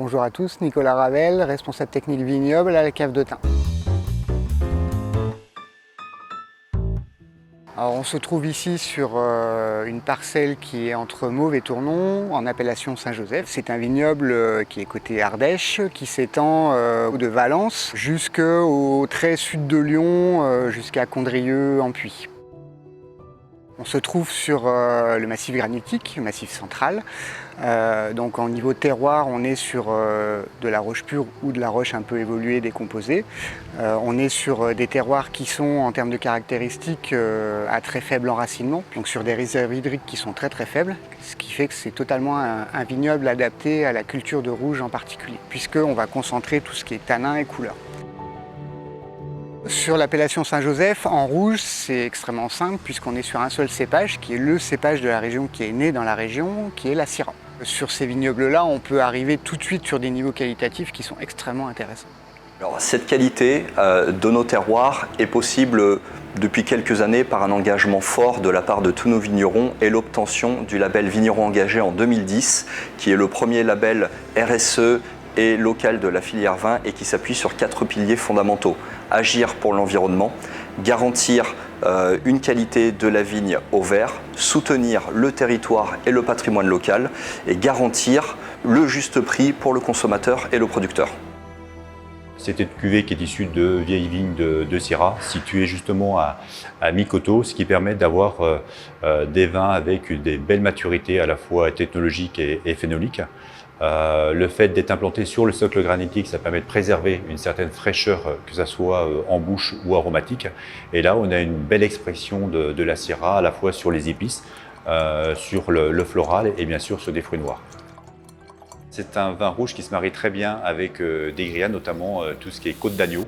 Bonjour à tous, Nicolas Ravel, responsable technique vignoble à la cave de Thym. Alors, on se trouve ici sur une parcelle qui est entre Mauves et Tournon, en appellation Saint-Joseph. C'est un vignoble qui est côté Ardèche, qui s'étend de Valence jusqu'au très sud de Lyon, jusqu'à Condrieu en Puy. On se trouve sur le massif granitique, le massif central. Donc en niveau terroir, on est sur de la roche pure ou de la roche un peu évoluée, décomposée. On est sur des terroirs qui sont en termes de caractéristiques à très faible enracinement, donc sur des réserves hydriques qui sont très faibles, ce qui fait que c'est totalement un vignoble adapté à la culture de rouge en particulier, puisqu'on va concentrer tout ce qui est tanin et couleur. Sur l'appellation Saint-Joseph, en rouge, c'est extrêmement simple puisqu'on est sur un seul cépage, qui est le cépage de la région, qui est né dans la région, qui est la Syrah. Sur ces vignobles-là, on peut arriver tout de suite sur des niveaux qualitatifs qui sont extrêmement intéressants. Alors, cette qualité de nos terroirs est possible depuis quelques années par un engagement fort de la part de tous nos vignerons et l'obtention du label Vigneron engagé en 2010, qui est le premier label RSE et local de la filière vin et qui s'appuie sur 4 piliers fondamentaux. Agir pour l'environnement, garantir une qualité de la vigne au vert, soutenir le territoire et le patrimoine local et garantir le juste prix pour le consommateur et le producteur. C'est une cuvée qui est issue de vieilles vignes de Syrah, situées justement à mi-coteau, ce qui permet d'avoir des vins avec des belles maturités à la fois technologiques et phénoliques. Le fait d'être implanté sur le socle granitique, ça permet de préserver une certaine fraîcheur, que ce soit en bouche ou aromatique. Et là, on a une belle expression de la Syrah, à la fois sur les épices, sur le floral et bien sûr sur des fruits noirs. C'est un vin rouge qui se marie très bien avec des grillades, notamment tout ce qui est côte d'agneau.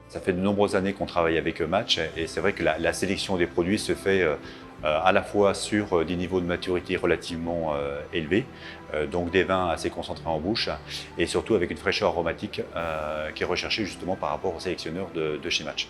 Ça fait de nombreuses années qu'on travaille avec Match et c'est vrai que la sélection des produits se fait à la fois sur des niveaux de maturité relativement élevés, donc des vins assez concentrés en bouche et surtout avec une fraîcheur aromatique qui est recherchée justement par rapport aux sélectionneurs de chez Match.